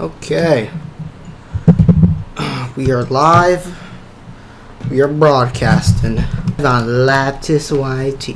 Okay. We are live. We are broadcasting on Lattice YT.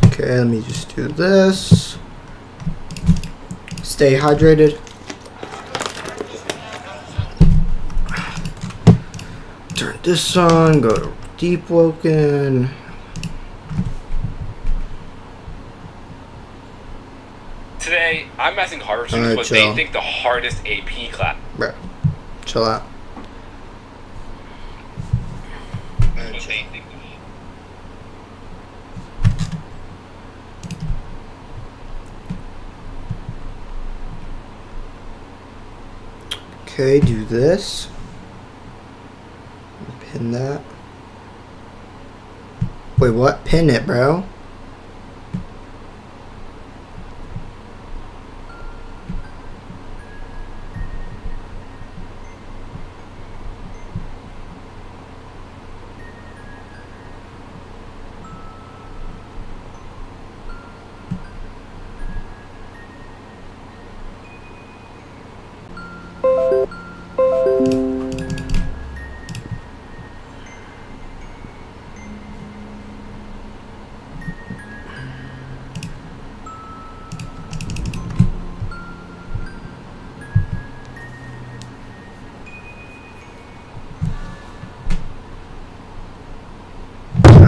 Okay, let me just do this. Stay hydrated. Turn this on, go to Deepwoken. Today, I'm asking Harvard students what they think the hardest AP class. Bro, chill out. Okay, do this. Pin that. Wait, what? Pin it, bro.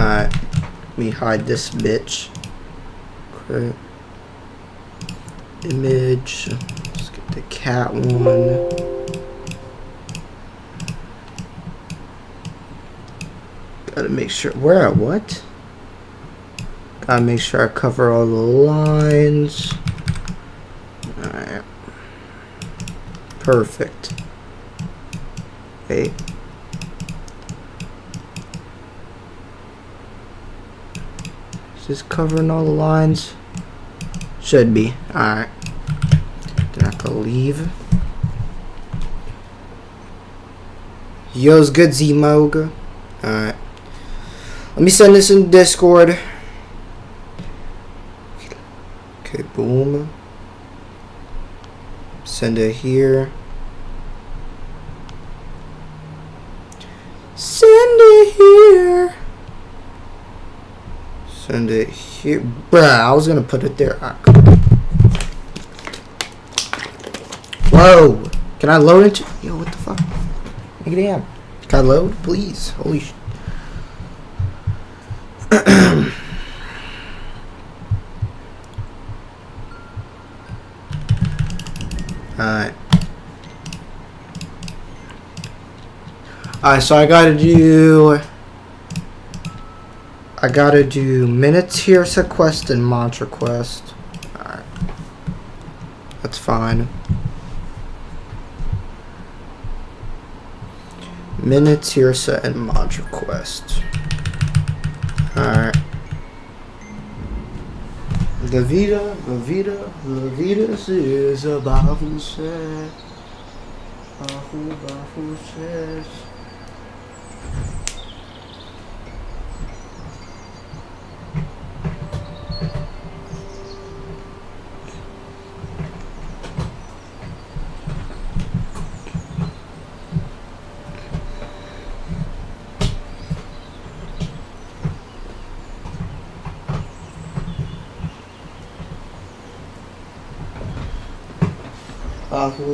Alright, let me hide this bitch. Okay. Image. Let's get the cat one. Gotta make sure. Where at what? Gotta make sure I cover all the lines. Alright. Perfect. Wait. Is this covering all the lines? Should be. Alright. Then I can leave. Yo's good Z-Moga. Alright. Let me send this in Discord. Okay, boom. Send it here. Send it here. Send it here. Bruh, I was gonna put it there. Whoa. Can I load it? Yo, what the fuck? Make it damn. Can I load? Please. Holy shit. Alright. Alright, so I gotta do minutes here, set quest, and mantra quest. Alright. That's fine. Minutes here, set, and mantra quest. Alright. La vida is a Bible says. Bible says.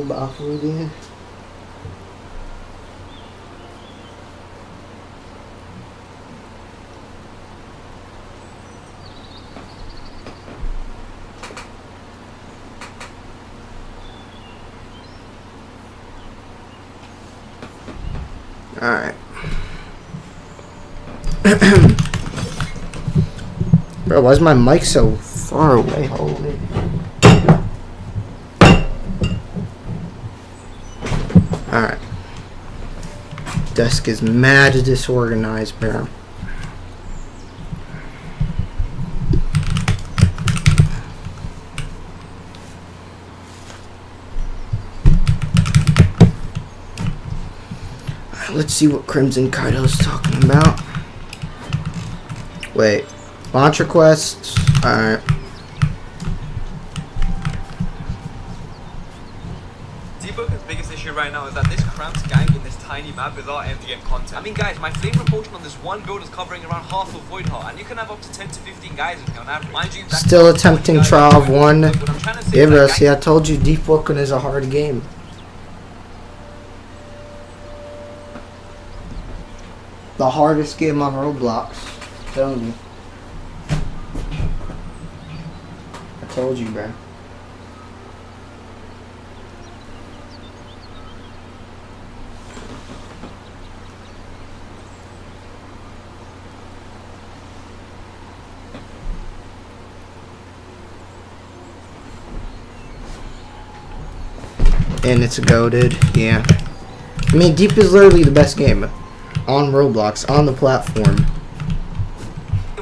Baffle again. Alright. Bro, why is my mic so far away? Holy. Alright. Desk is mad disorganized, bro. Let's see what Crimson Kaido's talking about. Wait. Launch requests. Alright. Deepwoken's biggest issue right now is that this cramped gang in this tiny map is our endgame content. I mean, guys, my flame proportion on this one build is covering around half of Void Heart, and you can have up to 10 to 15 guys in here on average. Mind you, still attempting trial of one. Yeah, see, I told you Deepwoken is a hard game. The hardest game on Roblox. I'm telling you. I told you, bro. And it's a goated, yeah. I mean, Deep is literally the best game on Roblox, on the platform.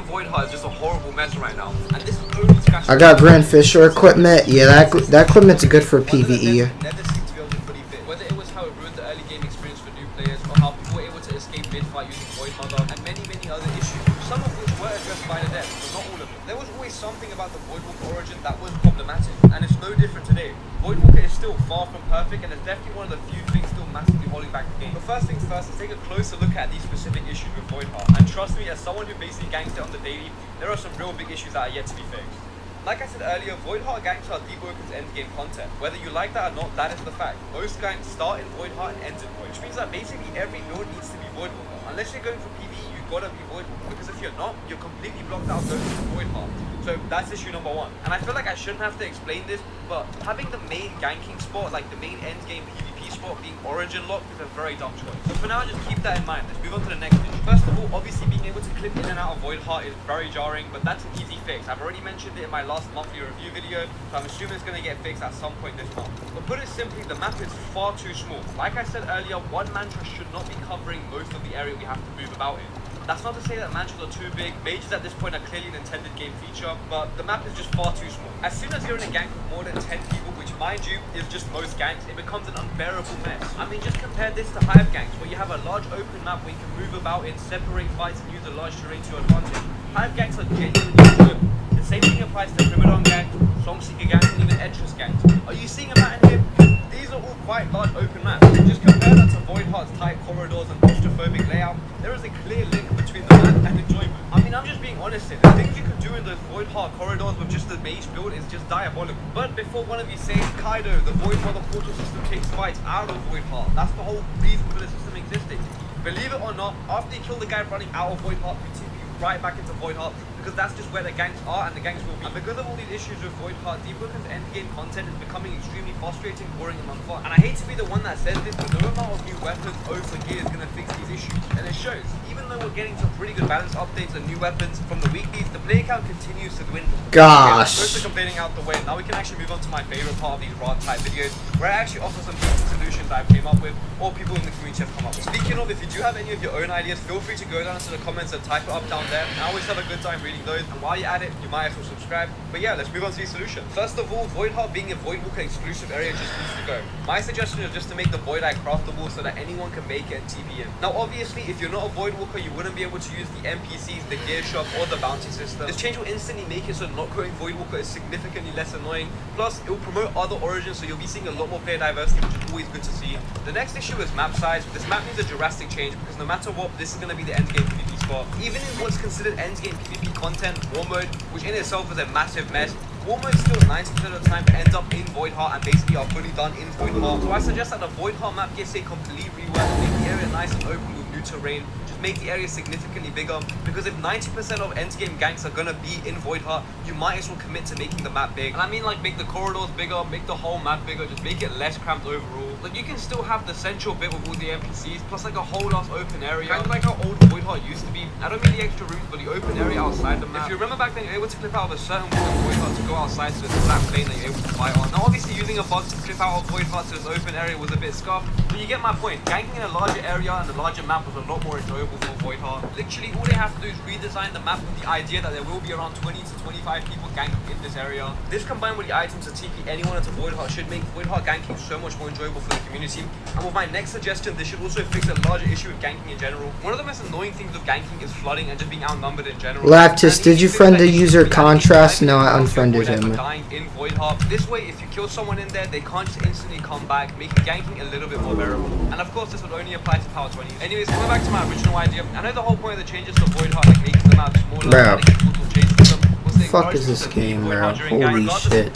Void Heart is just a horrible mess right now, and this is only scratching. I got Grand Fisher equipment. Yeah, that equipment's good for PvE. Never seemed to be able to fully fit. Whether it was how it ruined the early game experience for new players, or how people were able to escape mid-fight using Void Mother, and many other issues, some of which were addressed by the devs, but not all of them. There was always something about the Voidwalker origin that was problematic, and it's no different today. Voidwalker is still far from perfect, and is definitely one of the few things still massively holding back the game. But first things first, let's take a closer look at these specific issues with Void Heart. And trust me, as someone who basically ganks it on the daily, there are some real big issues that are yet to be fixed. Like I said earlier, Void Heart ganks are Deepwoken's endgame content. Whether you like that or not, that is the fact. Most ganks start in Void Heart and end in Void, which means that basically every node needs to be Voidwalker. Unless you're going for PvE, you've got to be Voidwalker, because if you're not, you're completely blocked out going to Void Heart. So that's issue number one. And I feel like I shouldn't have to explain this, but having the main ganking spot, like the main endgame PvP spot being origin locked is a very dumb choice. So for now, just keep that in mind. Let's move on to the next issue. First of all, obviously being able to clip in and out of Void Heart is very jarring, but that's an easy fix. I've already mentioned it in my last monthly review video, so I'm assuming it's going to get fixed at some point this month. But put it simply, the map is far too small. Like I said earlier, one mantra should not be covering most of the area we have to move about in. That's not to say that mantras are too big. Mages at this point are clearly an intended game feature, but the map is just far too small. As soon as you're in a gank with more than 10 people, which mind you is just most ganks, it becomes an unbearable mess. I mean, just compare this to Hive ganks, where you have a large open map where you can move about in, separate fights, and use a large terrain to your advantage. Hive ganks are genuinely enjoyable. The same thing applies to Primadon ganks, Songseeker ganks, and even Etris ganks. Are you seeing a pattern here? These are all quite large open maps. Just compare that to Void Heart's tight corridors and claustrophobic layout. There is a clear link between the map and enjoyment. I mean, I'm just being honest here. The things you can do in those Void Heart corridors with just the mage build is just diabolical. But before one of you says, Kaido, the Void Mother portal system takes fights out of Void Heart. That's the whole reason for the system existing. Believe it or not, after you kill the guy running out of Void Heart, you TP right back into Void Heart, because that's just where the ganks are and the ganks will be. And because of all these issues with Void Heart, Deepwoken's endgame content is becoming extremely frustrating, boring, and unfun. And I hate to be the one that says this, but no amount of new weapons over gear is going to fix these issues. And it shows. Even though we're getting some pretty good balance updates and new weapons from the weeklies, the player count continues to dwindle. Gosh. Most of complaining out the way. Now we can actually move on to my favorite part of these rod type videos, where I actually offer some decent solutions that I came up with, or people in the community have come up with. Speaking of, if you do have any of your own ideas, feel free to go down into the comments and type it up down there. I always have a good time reading those, and while you're at it, you might as well subscribe. But yeah, let's move on to these solutions. First of all, Void Heart being a Voidwalker exclusive area just needs to go. My suggestion is just to make the Void Eye craftable so that anyone can make it and TP in. Now obviously, if you're not a Voidwalker, you wouldn't be able to use the NPCs, the gear shop, or the bounty system. This change will instantly make it so not going Voidwalker is significantly less annoying. Plus, it will promote other origins, so you'll be seeing a lot more player diversity, which is always good to see. The next issue is map size. This map needs a drastic change, because no matter what, this is going to be the endgame PvP spot. Even in what's considered endgame PvP content, War Mode, which in itself is a massive mess, War Mode still 90% of the time ends up in Void Heart and basically are fully done in Void Heart. So I suggest that the Void Heart map gets a complete rework, make the area nice and open with new terrain, just make the area significantly bigger, because if 90% of endgame ganks are gonna be in Void Heart, you might as well commit to making the map big. And I mean, like, make the corridors bigger, make the whole map bigger, just make it less cramped overall. Like, you can still have the central bit with all the NPCs, plus like a whole ass open area, kind of like how old Void Heart used to be. I don't mean the extra rooms, but the open area outside the map. If you remember back then, you're able to clip out of a certain wall in Void Heart to go outside, so it's a flat plane that you're able to fight on. Now obviously using a bug to clip out of Void Heart to this open area was a bit scuffed, but you get my point. Ganking in a larger area and a larger map was a lot more enjoyable for Void Heart. Literally, all they have to do is redesign the map with the idea that there will be around 20 to 25 people ganking in this area. This combined with the items to TP anyone into Void Heart should make Void Heart ganking so much more enjoyable for the community. And with my next suggestion, this should also fix a larger issue with ganking in general. One of the most annoying things with ganking is flooding and just being outnumbered in general. Lactus, did you friend the user Contrast? No, I unfriended him. In Void Heart. This way, if you kill someone in there, they can't just instantly come back, making ganking a little bit more bearable. And of course, this would only apply to Power 20. Anyways, coming back to my original idea, I know the whole point of the changes to Void Heart, like making the map smaller, bro. and people to chase them, was The fuck is this game, bro? Holy shit.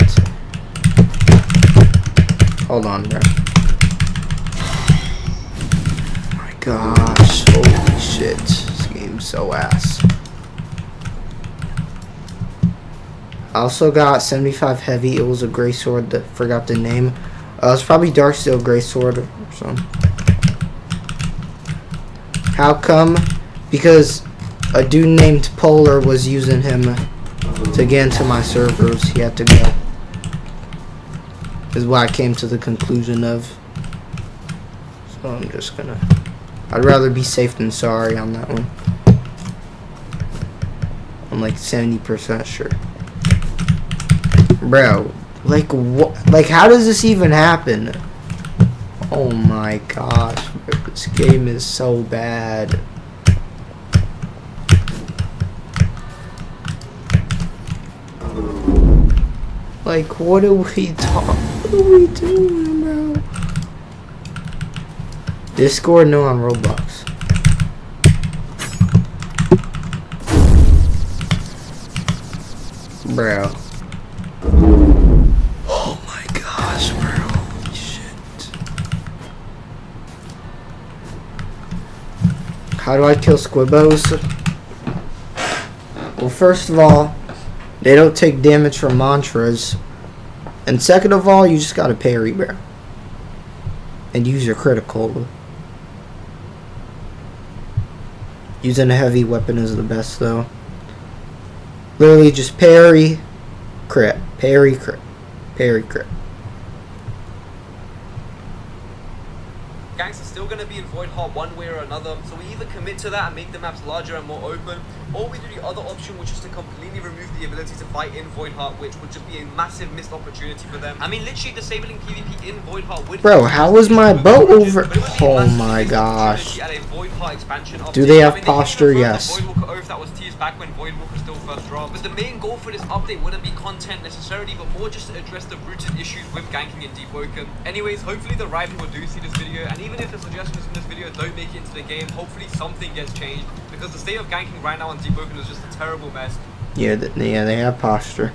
Hold on, bro. Oh my gosh, holy shit. This game's so ass. I also got 75 heavy. It was a gray sword that forgot the name. It's probably Darksteel Gray Sword or something. How come? Because a dude named Polar was using him to get into my servers. He had to go. Is what I came to the conclusion of. So I'm just gonna... I'd rather be safe than sorry on that one. I'm like 70% sure. Bro, like what? Like how does this even happen? Oh my gosh, bro, this game is so bad. Like what are we doing, bro? Discord? No, on Roblox. Bro. Oh my gosh, bro. Holy shit. How do I kill squibbos? Well, first of all, they don't take damage from mantras. And second of all, you just gotta parry, bro. And use your critical. Using a heavy weapon is the best, though. Literally just parry, crit, parry, crit, parry, crit. Gangs are still going to be in Void Heart one way or another, so we either commit to that and make the maps larger and more open, or we do the other option, which is to completely remove the ability to fight in Void Heart, which would just be a massive missed opportunity for them. I mean, literally disabling PvP in Void Heart would... Bro, how was my boat over? Oh my gosh. Do they have posture? Yes. That was teased back when Void Walker still first dropped. But the main goal for this update wouldn't be content necessarily, but more just to address the rooted issues with ganking in Deepwoken. Anyways, hopefully the right people do see this video, and even if the suggestions in this video don't make it into the game, hopefully something gets changed, because the state of ganking right now on Deepwoken is just a terrible mess. Yeah, they have posture.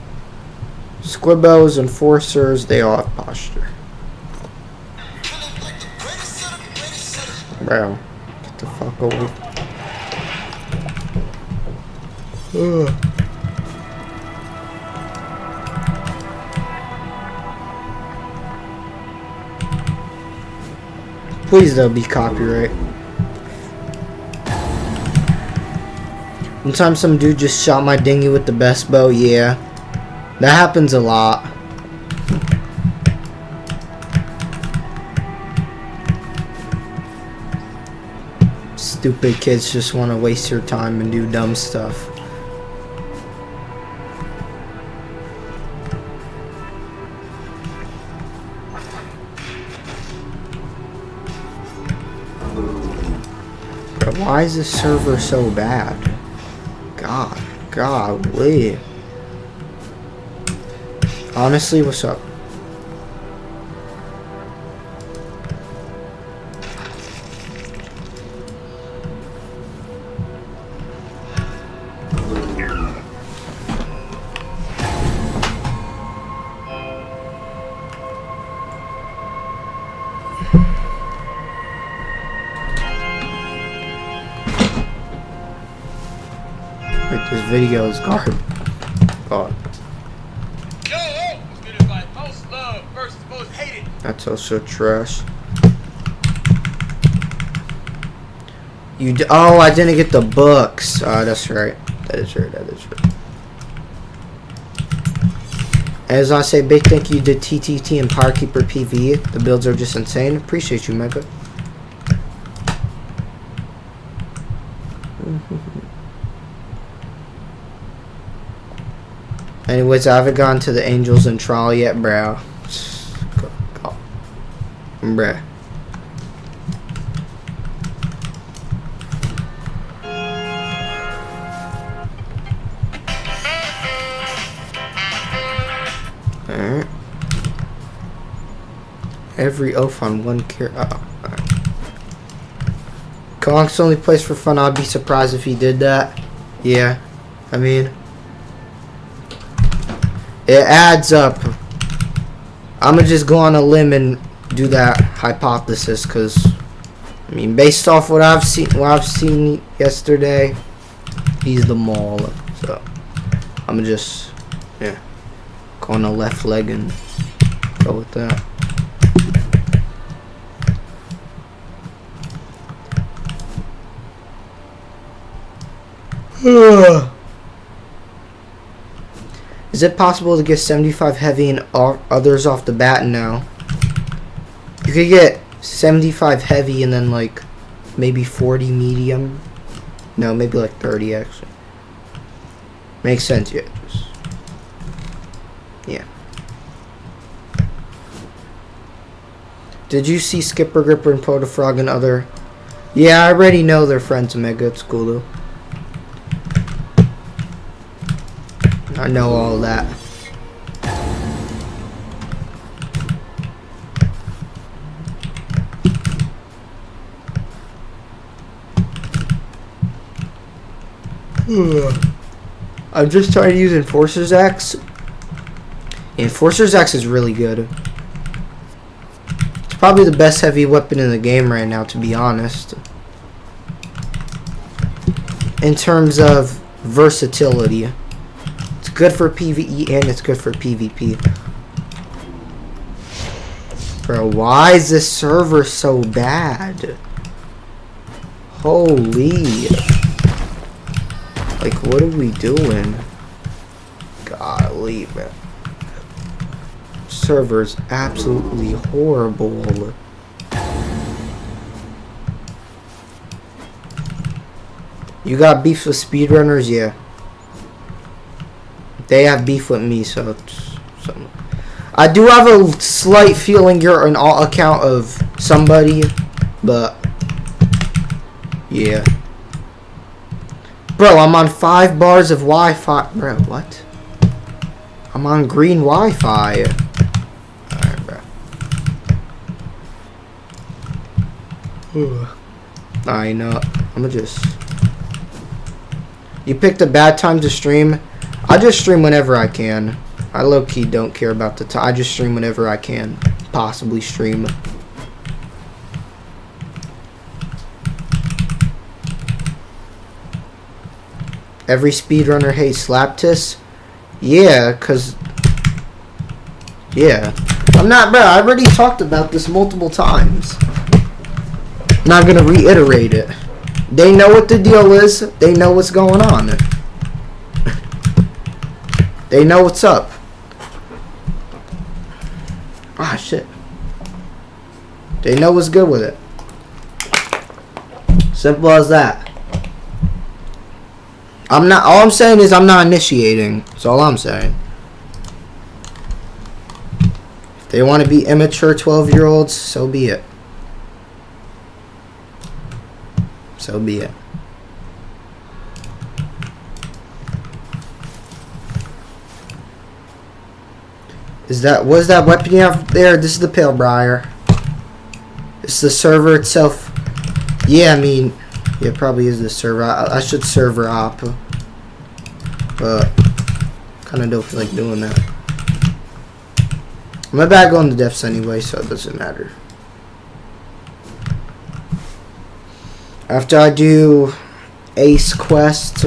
Squibbos, enforcers, they all have posture. Bro, get the fuck over. Ugh. Please don't be copyright. One time some dude just shot my dinghy with the best bow. Yeah, that happens a lot. Stupid kids just want to waste your time and do dumb stuff. Bro, why is this server so bad? Golly. Honestly, what's up? This video is garbage. God. Yo, this video is like most loved versus most hated. That's also trash. Oh, I didn't get the books. That's right. That is right. As I say, big thank you to TTT and Powerkeeper PV. The builds are just insane. Appreciate you, Mega. Anyways, I haven't gone to the Angels and Trial yet, bro. Bruh. Alright. Every oath on one character. Alright. Konk's only place for fun. I'd be surprised if he did that. Yeah. I mean, it adds up. I'ma just go on a limb and do that hypothesis, because I mean, based off what I've seen yesterday, he's the mall. So I'ma just go on the left leg and go with that. Is it possible to get 75 heavy and others off the bat now? You could get 75 heavy and then like maybe 40 medium. No, maybe like 30 actually. Makes sense, yeah. Yeah. Did you see Skipper, Gripper, and Potafrog and other? Yeah, I already know they're friends of Mega at school though. I know all that. I'm just trying to use Enforcer's Axe. Enforcer's Axe is really good. It's probably the best heavy weapon in the game right now, to be honest. In terms of versatility. It's good for PvE and it's good for PvP. Bro, why is this server so bad? Holy. Like, what are we doing? Golly, man. Server's absolutely horrible. You got beef with speedrunners? Yeah. They have beef with me, so it's something. I do have a slight feeling you're an account of somebody, but yeah. Bro, I'm on 5 bars of Wi-Fi. Bro, what? I'm on green Wi-Fi. Alright, bro. I know. I'ma just... You picked a bad time to stream. I just stream whenever I can. I low-key don't care about the time. I just stream whenever I can possibly stream. Every speedrunner hates Slaptis. Yeah, cause yeah. I'm not, bro. I already talked about this multiple times. I'm not gonna reiterate it. They know what the deal is. They know what's going on. They know what's up. Ah, shit. They know what's good with it. Simple as that. I'm not, all I'm saying is I'm not initiating. That's all I'm saying. If they want to be immature 12-year-olds, so be it. So be it. What is that weapon you have there? This is the Pale Briar. It's the server itself. Yeah, I mean, yeah, it probably is the server. I should server op. But kind of don't feel like doing that. I'm about to go on the deaths anyway, so it doesn't matter. After I do Ace Quest,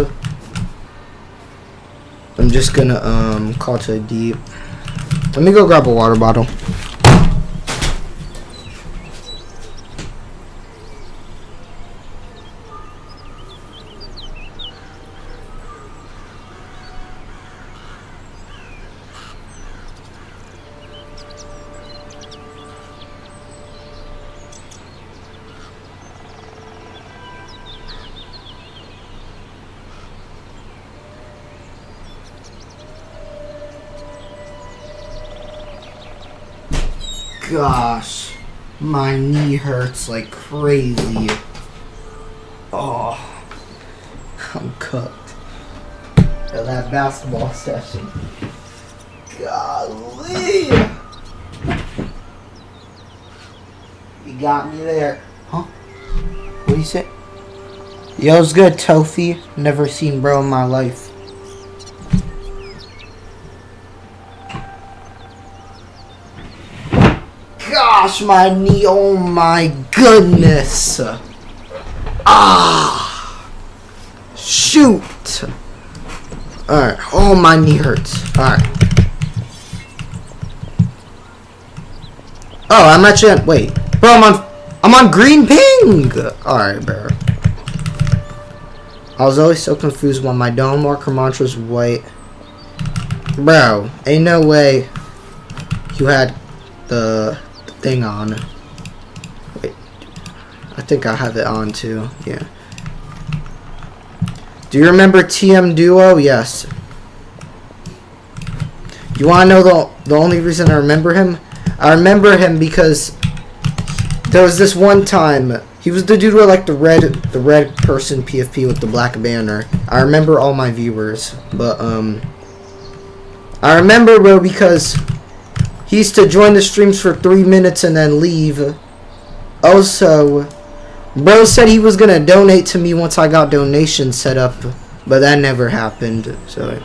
I'm just gonna call to a deep. Let me go grab a water bottle. gosh. My knee hurts like crazy. Oh. I'm cooked. At that basketball session. Golly. You got me there. Huh? What do you say? Yo, it's good, Tofi. Never seen bro in my life. Gosh, my knee. Oh my goodness. Ah. Shoot. Alright. Oh, my knee hurts. Alright. Oh, I'm actually. Wait. Bro, I'm on green ping. Alright, bro. I was always so confused when my dome marker mantra was white. Bro, ain't no way you had the thing on. Wait, I think I have it on too. Yeah. Do you remember TM Duo? Yes. You wanna know the only reason I remember him? I remember him because there was this one time. He was the dude with like the red person PFP with the black banner. I remember all my viewers, but I remember bro because he used to join the streams for 3 minutes and then leave. Also, bro said he was gonna donate to me once I got donations set up, but that never happened. So,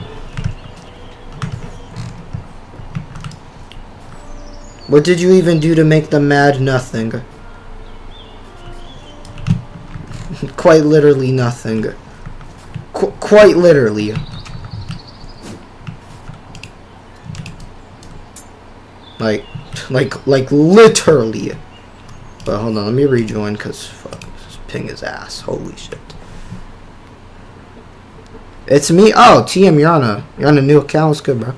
what did you even do to make them mad? Nothing. Quite literally nothing. Quite literally. Like literally. But hold on, let me rejoin because fuck, this ping his ass. Holy shit. It's me. Oh, TM, you're on a new account. It's good, bro.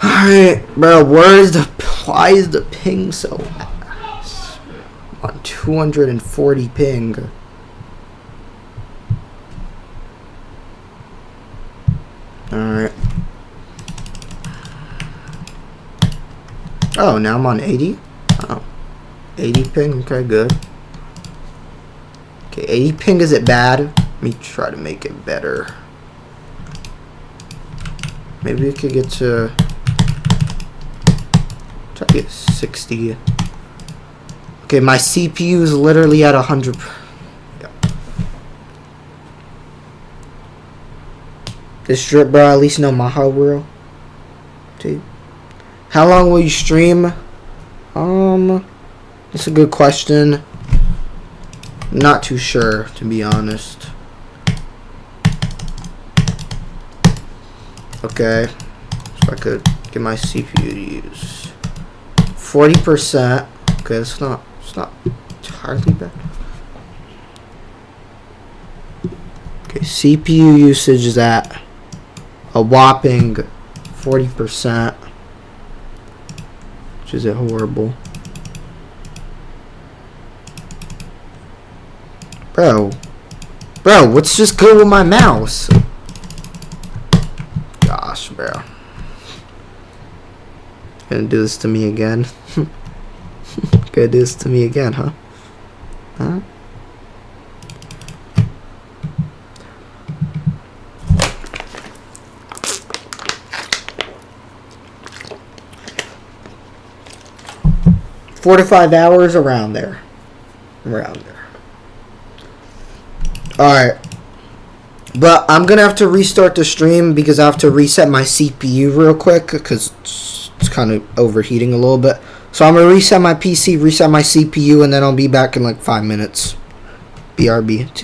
Alright, bro. Why is the ping so ass? I'm on 240 ping. Alright. Oh, now I'm on 80? Oh. 80 ping? Okay, good. Okay, 80 ping, is it bad? Let me try to make it better. Maybe we could get to... try to get 60. Okay, my CPU is literally at 100. Yeah. This strip, bro, at least know my hard world. Dude. How long will you stream? That's a good question. Not too sure, to be honest. Okay. So I could get my CPU to use 40%. Okay, it's not entirely bad. Okay, CPU usage is at a whopping 40%. Which is horrible. Bro, what's just good with my mouse? Gosh, bro. Gonna do this to me again? Gonna do this to me again, huh? Huh? Four to 5 hours, around there. Alright. But I'm gonna have to restart the stream because I have to reset my CPU real quick because it's kind of overheating a little bit. So I'm gonna reset my PC, reset my CPU, and then I'll be back in like 5 minutes. BRB.